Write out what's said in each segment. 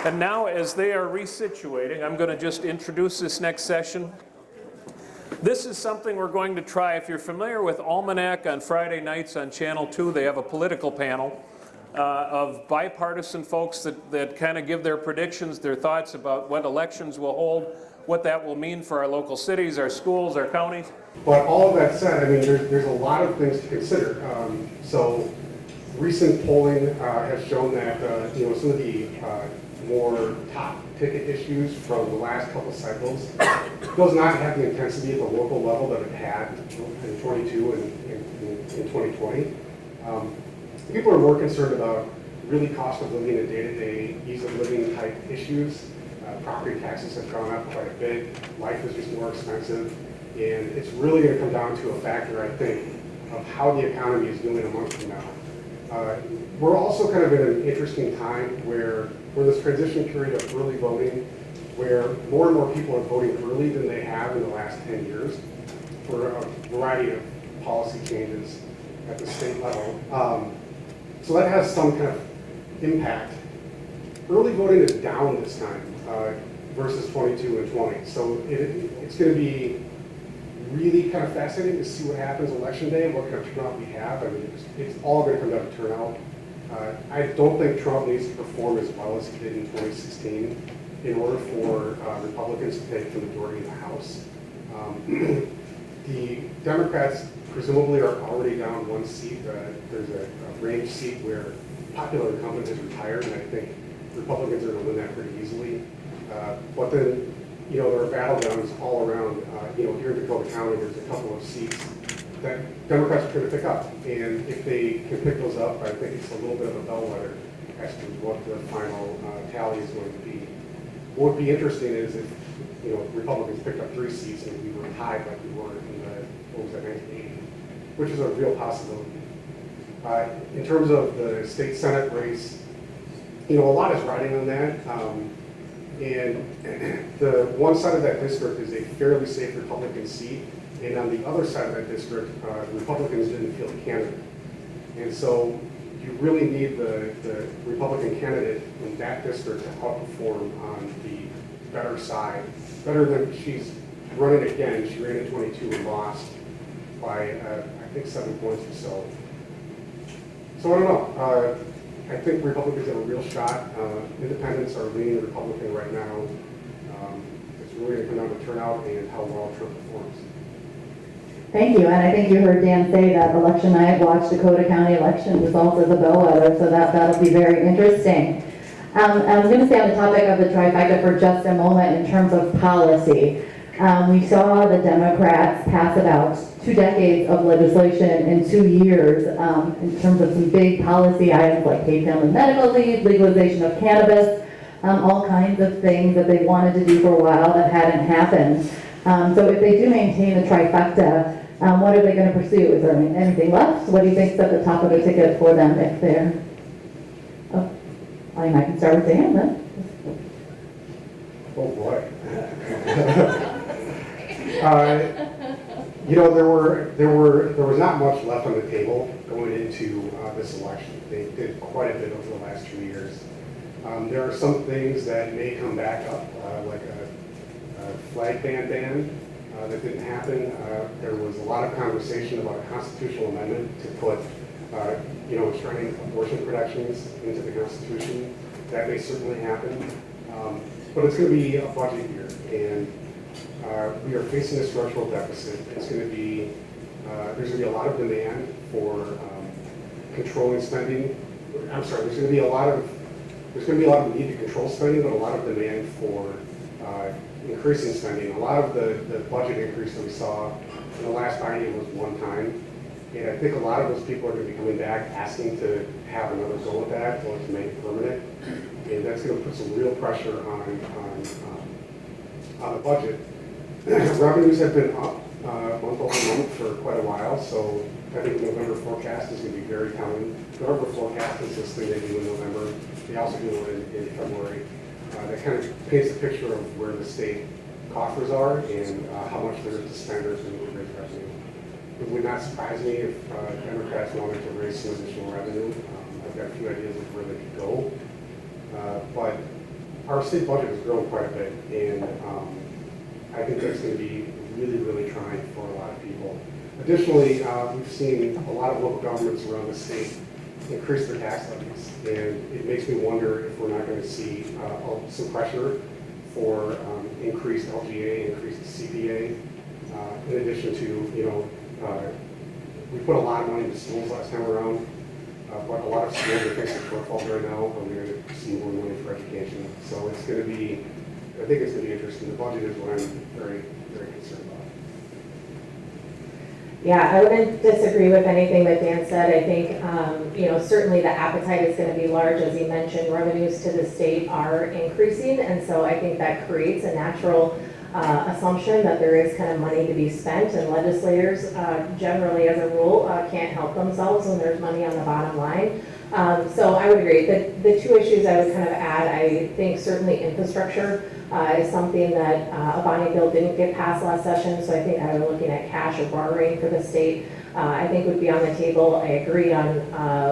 And now, as they are resituating, I'm going to just introduce this next session. This is something we're going to try. If you're familiar with Almanac on Friday nights on Channel 2, they have a political panel of bipartisan folks that kind of give their predictions, their thoughts about what elections will hold, what that will mean for our local cities, our schools, our counties. But all of that said, I mean, there's a lot of things to consider. So recent polling has shown that some of the more top ticket issues from the last couple cycles does not have the intensity at the local level that it had in 22 and in 2020. People are more concerned about really cost of living and day-to-day ease of living type issues. Property taxes have gone up quite a bit. Life is just more expensive. And it's really going to come down to a factor, I think, of how the economy is doing a month from now. We're also kind of in an interesting time where we're in this transition period of early voting, where more and more people are voting early than they have in the last 10 years for a variety of policy changes at the state level. So that has some kind of impact. Early voting is down this time versus 22 and 20. So it's going to be really kind of fascinating to see what happens election day and what kind of turnout we have. I mean, it's all going to come down to turnout. I don't think Trump needs to perform as well as he did in 2016 in order for Republicans to take the majority in the House. The Democrats presumably are already down one seat. There's a range seat where popular incumbent has retired, and I think Republicans are going to win that pretty easily. But then, there are battlegrounds all around. Here in Dakota County, there's a couple of seats that Democrats are going to pick up. And if they can pick those up, I think it's a little bit of a bellwether as to what the final tally is going to be. What would be interesting is if, Republicans picked up 3 seats and we were tied like we were in the, 1980, which is a real possibility. In terms of the state Senate race, a lot is riding on that. And the one side of that district is a fairly safe Republican seat, and on the other side of that district, Republicans didn't field a candidate. And so you really need the Republican candidate in that district to outperform on the better side, better than she's running again. She ran in 22 and lost by, I think, 7 points or so. So I don't know. I think Republicans have a real shot. Independents are leaning Republican right now. It's really going to come down to turnout and how well Trump performs. Thank you, and I think you heard Dan say that election night, watch Dakota County election results as a bellwether, so that'll be very interesting. I'm going to stay on the topic of the trifecta for just a moment in terms of policy. We saw the Democrats pass about 2 decades of legislation in 2 years in terms of some big policy items like paid family medical leave, legalization of cannabis, all kinds of things that they wanted to do for a while that hadn't happened. So if they do maintain the trifecta, what are they going to pursue? Is there anything left? What do you think's at the top of the ticket for them if they're... Oh, I can start with Dan then. Oh boy. There was not much left on the table going into this election. They did quite a bit over the last 2 years. There are some things that may come back up, like a flag ban that didn't happen. There was a lot of conversation about a constitutional amendment to put, enshrining abortion protections into the Constitution. That may certainly happen. But it's going to be a budget year, and we are facing a structural deficit. It's going to be, there's going to be a lot of demand for controlling spending. I'm sorry, there's going to be a lot of need to control spending, but a lot of demand for increasing spending. A lot of the budget increase that we saw in the last biennium was one time. And I think a lot of those people are going to be coming back asking to have another go at that or to make it permanent. And that's going to put some real pressure on the budget. Revenues have been up month over month for quite a while, so I think the November forecast is going to be very telling. November forecast is this thing they do in November. They also do it in February. That kind of paints a picture of where the state coffers are and how much there is to spend or to raise revenue. It would not surprise me if Democrats wanted to raise some additional revenue. I I've got a few ideas of where they could go. But our state budget has grown quite a bit, and I think that's going to be really, really trying for a lot of people. Additionally, we've seen a lot of local governments around the state increase their tax levies, and it makes me wonder if we're not going to see some pressure for increased LGA, increased CPA, in addition to, we put a lot of money into schools last time around, but a lot of schools are facing shortfalls right now, but we're going to see more money for education. So it's going to be, I think it's going to be interesting. The budget is what I'm very, very concerned about. Yeah, I wouldn't disagree with anything that Dan said. I think, certainly the appetite is going to be large. As he mentioned, revenues to the state are increasing. And so I think that creates a natural assumption that there is kind of money to be spent. And legislators generally, as a rule, can't help themselves when there's money on the bottom line. So I would agree. The two issues I would kind of add, I think certainly infrastructure is something that a bonding bill didn't get passed last session, so I think either looking at cash or borrowing for the state, I think would be on the table. I agree on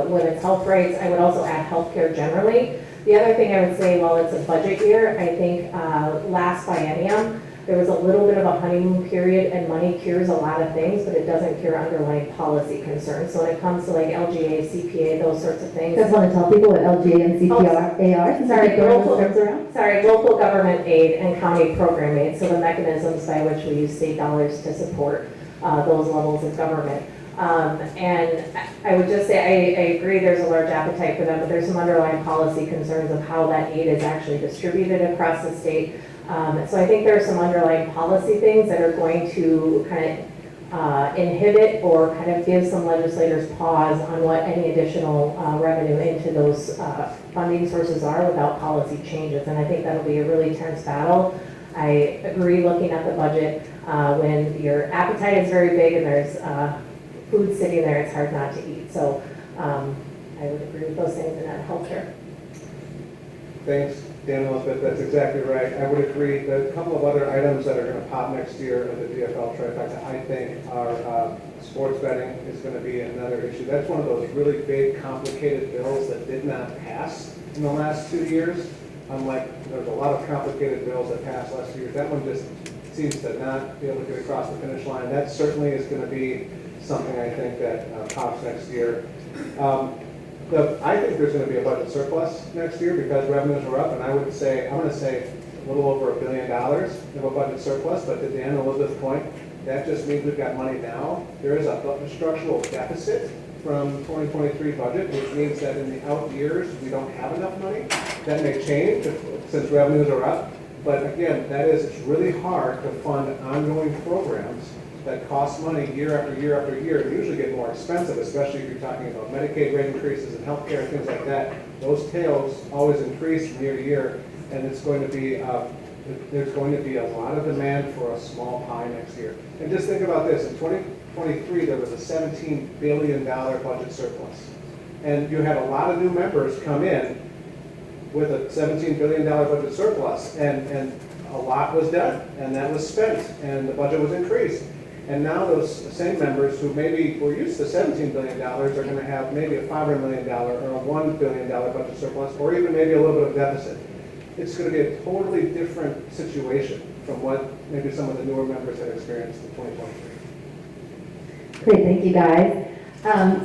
women's health rights. I would also add healthcare generally. The other thing I would say, while it's a budget year, I think last biennium, there was a little bit of a honeymoon period, and money cures a lot of things, but it doesn't cure underlying policy concerns. So when it comes to like LGA, CPA, those sorts of things. You guys want to tell people what LGA and CPR are? Since Sorry, you throw those terms around? Sorry, local government aid and county program aid, so the mechanisms by which we use state dollars to support those levels of government. And I would just say, I agree there's a large appetite for them, but there's some underlying policy concerns of how that aid is actually distributed across the state. So I think there are some underlying policy things that are going to kind of inhibit or kind of give some legislators pause on what any additional revenue into those funding sources are without policy changes. And I think that'll be a really tense battle. I agree, looking at the budget, when your appetite is very big and there's food sitting there, it's hard not to eat. So I would agree with those things, and that healthcare. Thanks, Dan and Elizabeth, that's exactly right. I would agree. The couple of other items that are going to pop next year of the DFL trifecta, I think, are sports betting is going to be another issue. That's one of those really big, complicated bills that did not pass in the last 2 years. Unlike, there's a lot of complicated bills that passed last 2 years. That one just seems to not be able to get across the finish line. That certainly is going to be something I think that pops next year. I think there's going to be a budget surplus next year because revenues are up, and I'm going to say a little over $1 billion of a budget surplus. But to Dan and Elizabeth's point, that just means we've got money now. There is a structural deficit from 2023 budget, which means that in the out years we don't have enough money. That may change since revenues are up. But again, it's really hard to fund ongoing programs that cost money year after year after year, and usually get more expensive, especially if you're talking about Medicaid rate increases and healthcare and things like that. Those tails always increase from year to year, and it's going to be there's going to be a lot of demand for a small pie next year. And just think about this: in 2023, there was a $17 billion budget surplus, and you had a lot of new members come in with a $17 billion budget surplus, and a lot was done, and that was spent, and the budget was increased. And now those same members who maybe were used to $17 billion are going to have maybe a $500 million or a $1 billion budget surplus, or even maybe a little bit of deficit. It's going to be a totally different situation from what maybe some of the newer members had experienced in 2023. Great, thank you guys.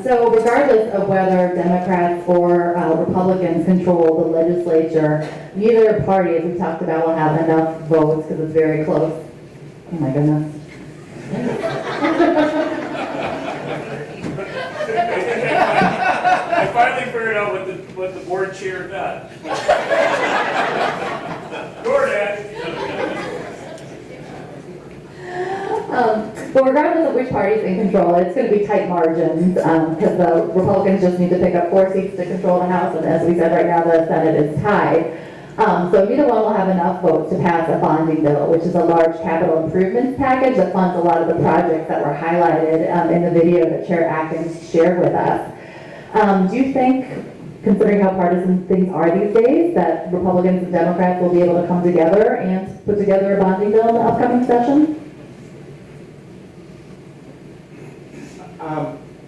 So regardless of whether Democrats or Republicans control the legislature, neither party, as we talked about, will have enough votes because it's very close. Oh my goodness. I finally figured out what the board chair does. But regardless of which party's in control, it's going to be tight margins because the Republicans just need to pick up 4 seats to control the House, and as we said, right now the Senate is tied. So neither one will have enough votes to pass a bonding bill, which is a large capital improvements package that funds a lot of the projects that were highlighted in the video that Chair Atkins shared with us. Do you think, considering how partisan things are these days, that Republicans and Democrats will be able to come together and put together a bonding bill in the upcoming session?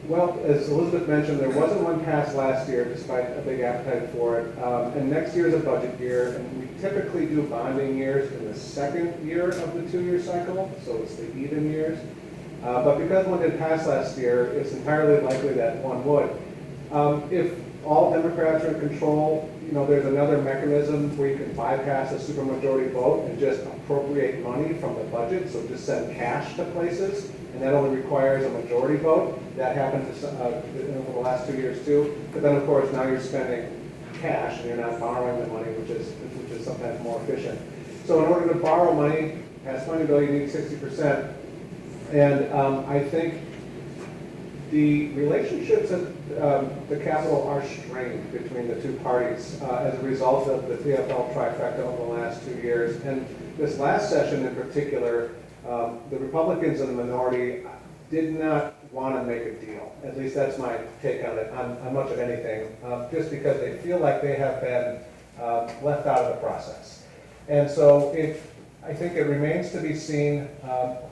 Well, as Elizabeth mentioned, there wasn't one passed last year despite a big appetite for it. And next year is a budget year, and we typically do bonding years in the second year of the two-year cycle, so it's the even years. But because one did pass last year, it's entirely likely that one would. If all Democrats are in control, there's another mechanism where you can bypass a supermajority vote and just appropriate money from the budget, so just send cash to places, and that only requires a majority vote. That happened over the last 2 years too. But then, of course, now you're spending cash and you're not borrowing the money, which is sometimes more efficient. So in order to borrow money, pass money bill, you need 60%. And I think the relationships at the Capitol are strained between the two parties as a result of the TFL trifecta over the last 2 years. And this last session in particular, the Republicans in the minority did not want to make a deal. At least that's my take on it, on much of anything, just because they feel like they have been left out of the process. And so I think it remains to be seen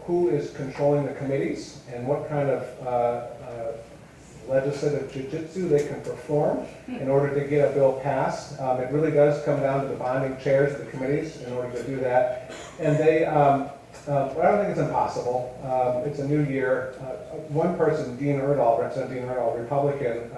who is controlling the committees and what kind of legislative jiu-jitsu they can perform in order to get a bill passed. It really does come down to the bonding chairs of the committees in order to do that. And they, I don't think it's impossible. It's a new year. One person, Dean Erdahl, Representative Dean Erdahl, Republican,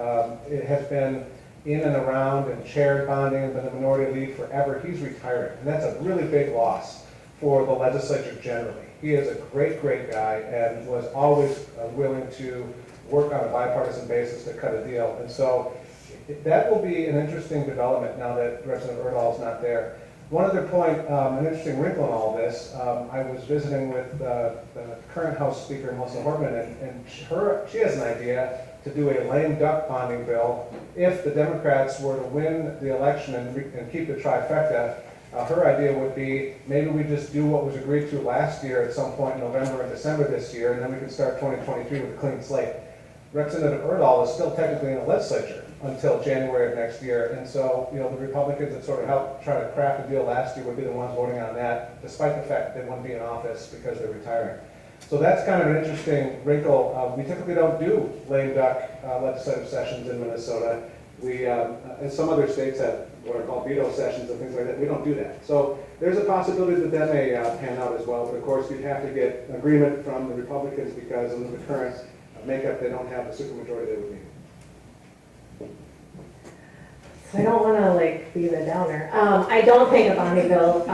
has been in and around and chaired bonding and been in the minority lead forever. He's retired, and that's a really big loss for the legislature generally. He is a great, great guy and was always willing to work on a bipartisan basis to cut a deal. And so that will be an interesting development now that Representative Erdahl is not there. One other point, an interesting wrinkle in all this, I was visiting with the current House Speaker, Melissa Hortman, and she has an idea to do a lame duck bonding bill if the Democrats were to win the election and keep the trifecta. Her idea would be maybe we just do what was agreed to last year at some point in November and December this year, and then we can start 2023 with a clean slate. Representative Erdahl is still technically in the legislature until January of next year, and so the Republicans that sort of helped try to craft a deal last year would be the ones voting on that, despite the fact that they wouldn't be in office because they're retiring. So that's kind of an interesting wrinkle. We typically don't do lame duck legislative sessions in Minnesota. We, and some other states have what are called veto sessions and things like that. We don't do that. So there's a possibility that that may pan out as well. But of course, you'd have to get agreement from the Republicans because under the current makeup, they don't have the supermajority they would need. So I don't want to be the downer. I don't think a bonding bill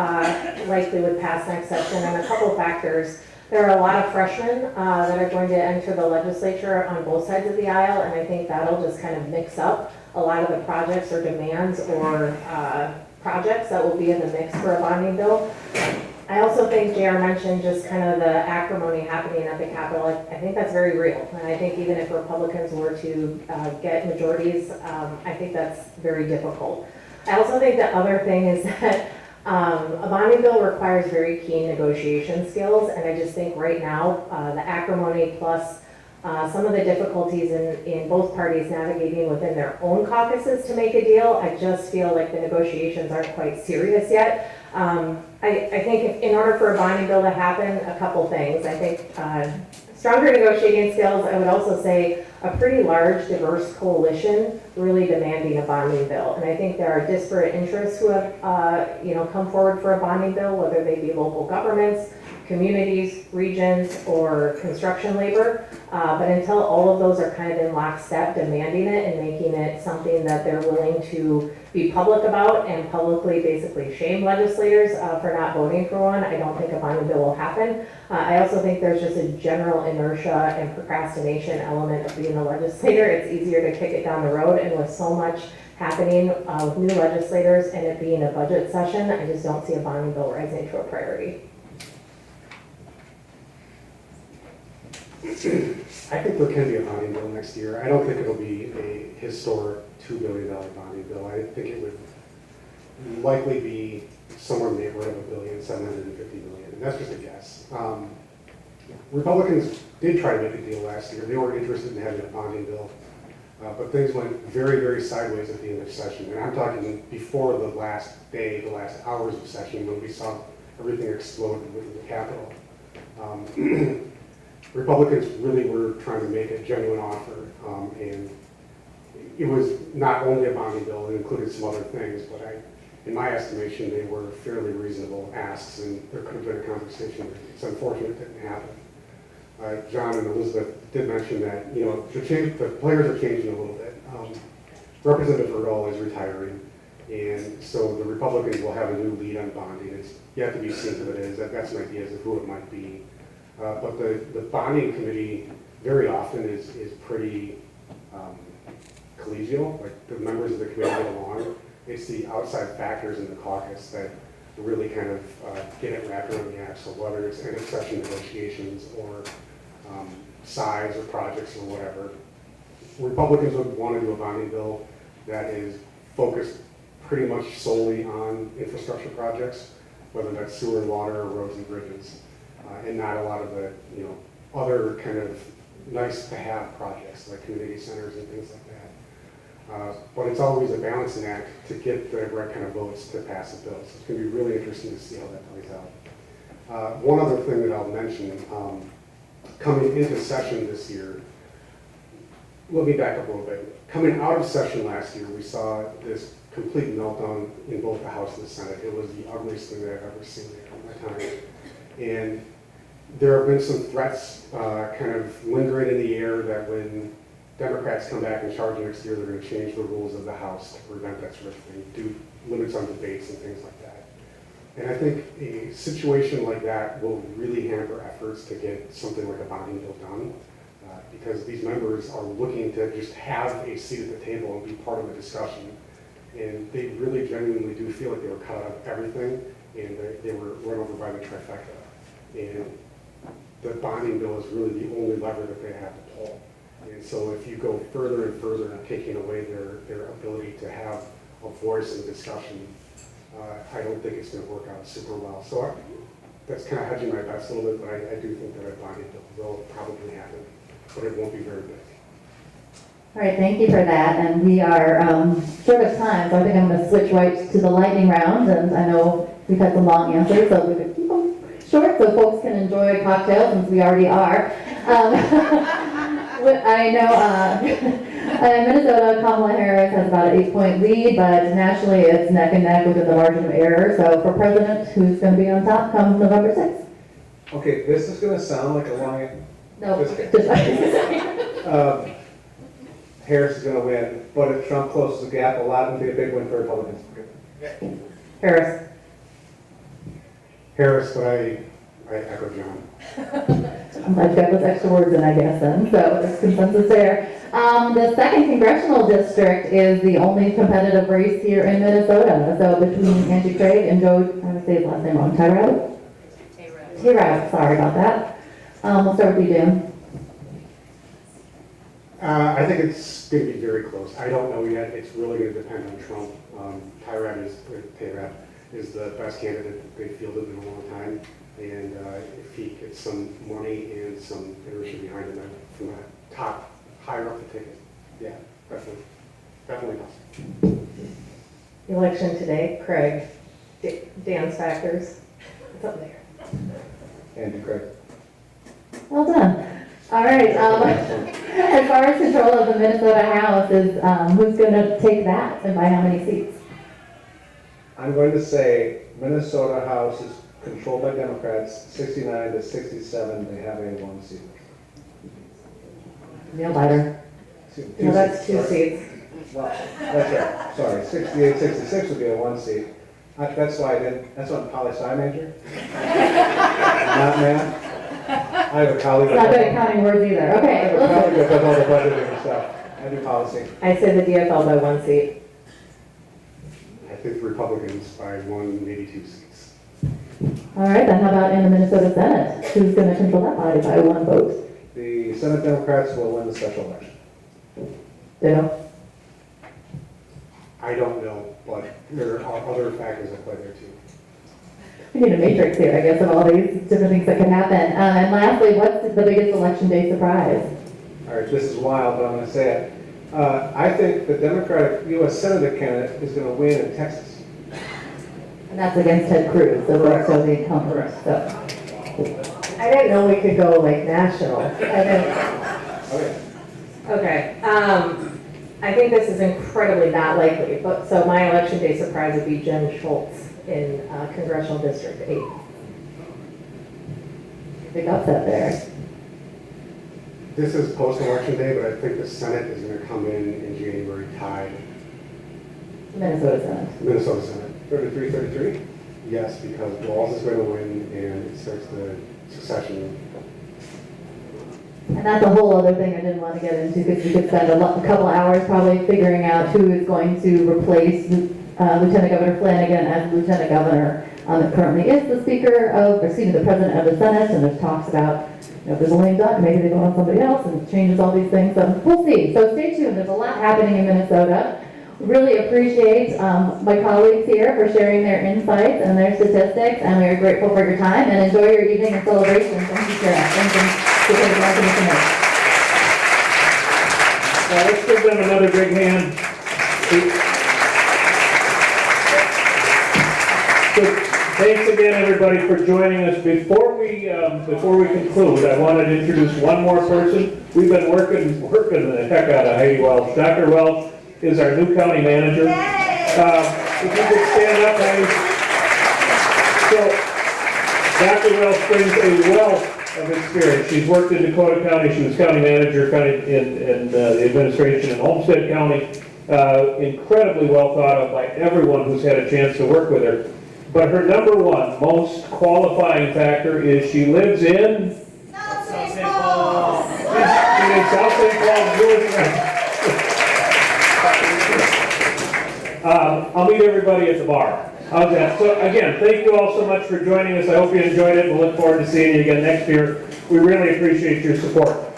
likely would pass next session, and a couple factors. There are a lot of freshmen that are going to enter the legislature on both sides of the aisle, and I think that'll just kind of mix up a lot of the projects or demands or projects that will be in the mix for a bonding bill. I also think JR mentioned just kind of the acrimony happening at the Capitol. I think that's very real. And I think even if Republicans were to get majorities, I think that's very difficult. I also think the other thing is that a bonding bill requires very keen negotiation skills. And I just think right now, the acrimony plus some of the difficulties in both parties navigating within their own caucuses to make a deal, I just feel like the negotiations aren't quite serious yet. I think in order for a bonding bill to happen, a couple things. I think stronger negotiating skills. I would also say a pretty large, diverse coalition really demanding a bonding bill. And I think there are disparate interests who have come forward for a bonding bill, whether they be local governments, communities, regions, or construction labor. But until all of those are kind of in lockstep demanding it and making it something that they're willing to be public about and publicly basically shame legislators for not voting for one, I don't think a bonding bill will happen. I also think there's just a general inertia and procrastination element of being a legislator. It's easier to kick it down the road, and with so much happening with new legislators and it being a budget session, I just don't see a bonding bill rising to a priority. I think there can be a bonding bill next year. I don't think it'll be a historic $2 billion bonding bill. I think it would likely be somewhere in the neighborhood of $1.75 billion, and that's just a guess. Republicans did try to make a deal last year. They were interested in having a bonding bill, but things went very, very sideways at the end of session. And I'm talking before the last day, the last hours of session, when we saw everything explode within the Capitol. Republicans really were trying to make a genuine offer, and it was not only a bonding bill, it included some other things, but in my estimation, they were fairly reasonable asks, and there could have been a conversation. It's unfortunate it didn't happen. John and Elizabeth did mention that, the players are changing a little bit. Representative Erdahl is retiring, and so the Republicans will have a new lead on bonding. It's yet to be seen who it is. That's an idea as to who it might be. But the bonding committee very often is pretty collegial, like the members of the committee get along. It's the outside factors in the caucus that really kind of get it wrapped around the axle, whether it's end of session negotiations or size or projects or whatever. Republicans would want to do a bonding bill that is focused pretty much solely on infrastructure projects, whether that's sewer and water or roads and bridges, and not a lot of the other kind of nice to have projects like community centers and things like that. But it's always a balancing act to get the right kind of votes to pass a bill. So it's going to be really interesting to see how that plays out. One other thing that I'll mention, coming into session this year, let me back up a little bit. Coming out of session last year, we saw this complete meltdown in both the House and the Senate. It was the ugliest thing that I've ever seen in my time. And there have been some threats kind of lingering in the air that when Democrats come back in charge next year, they're going to change the rules of the House to prevent that sort of thing, do limits on debates and things like that. And I think a situation like that will really hamper efforts to get something like a bonding bill done, because these members are looking to just have a seat at the table and be part of the discussion. And they really genuinely do feel like they were cut out of everything, and they were run over by the trifecta. And the bonding bill is really the only lever that they have to pull. And so if you go further and further in taking away their ability to have a voice in discussion, I don't think it's going to work out super well. So that's kind of hedging my bets a little bit, but I do think that a bonding bill will probably happen, but it won't be very big. All right, thank you for that. And we are short of time, so I think I'm going to switch right to the lightning round. And I know we've had some long answers, so we could keep them short so folks can enjoy a cocktail since we already are. I know in Minnesota, Kamala Harris has about an 8-point lead, but nationally it's neck and neck within the margin of error. So for president, who's going to be on top come November 6th? Okay, this is going to sound like a long. No, Just just Harris is going to win, but if Trump closes the gap a lot, it'll be a big win for Republicans. Harris. Harris, but I echo John. I've got those extra words in, I guess, then, so there's consensus there. The second congressional district is the only competitive race here in Minnesota. So between Angie Craig and Joe, I'm going to say his last name wrong, Tyrell? Tyrell, sorry about that. We'll start with you, Dan. I think it's going to be very close. I don't know yet. It's really going to depend on Trump. Tyrell is the best candidate they fielded in a long time. And if he gets some money and some inertia behind him from the top, higher up the ticket, yeah, definitely possible. Election today, Craig, Dan's factors, it's up there. Andy Craig. Well done. All right. As far as control of the Minnesota House is, who's going to take that and by how many seats? I'm going to say Minnesota House is controlled by Democrats, 69 to 67. They have a 1 seat. Neil Biter. No, that's 2 seats. Well, that's right. Sorry, 68, 66 would be a 1 seat. That's why I didn't. That's what I'm poli-sci major. Not math. I have a colleague. Not good at counting words either. I Okay. have a colleague that does all the budgeting and stuff. I do policy. I say the DFL by 1 seat. I think the Republicans by 1, maybe 2 seats. All right, then how about in the Minnesota Senate? Who's going to control that body by 1 vote? The Senate Democrats will win the special election. Ditto. I don't know, but there are other factors at play there too. We need a matrix here, I guess, of all these different things that could happen. And lastly, what's the biggest election day surprise? All right, this is wild, but I'm going to say it. I think the Democratic U.S. Senator candidate is going to win in Texas. And that's against Ted Cruz, so Correct. that's the incumbent. Correct. So. I didn't know we could go like national. I didn't. Okay. Okay, I think this is incredibly not likely, but, so my election day surprise would be Jen Schultz in Congressional District 8. Big upset there. This is post-election day, but I think the Senate is going to come in January tied. Minnesota Senate. Minnesota Senate. 33. Yes, because Walz is going to win and it starts the succession. And that's a whole other thing I didn't want to get into because we could spend a couple hours probably figuring out who is going to replace Lieutenant Governor Flanagan as Lieutenant Governor. That currently is the Speaker of, the President of the Senate, and there's talks about, if there's a lame duck, maybe they go on somebody else and it changes all these things. So we'll see. So stay tuned. There's a lot happening in Minnesota. Really appreciate my colleagues here for sharing their insights and their statistics, and we are grateful for your time, and enjoy your evening and celebration. Thank you, Sarah. Thank you. Let's give them another big hand. So, thanks again, everybody, for joining us. Before we conclude, I wanted to introduce one more person. We've been working the heck out of Heidi Welch. Dr. Welch is our new county manager. If you could stand up, Heidi. So, Dr. Welch brings a wealth of experience. She's worked in Dakota County. She was county manager in the administration in Olmsted County. Incredibly well thought of by everyone who's had a chance to work with her. But her number one most qualifying factor is she lives in South St. Paul. She's in South St. Paul, Georgia. I'll meet everybody at the bar. How's that? So again, thank you all so much for joining us. I hope you enjoyed it. We'll look forward to seeing you again next year. We really appreciate your support.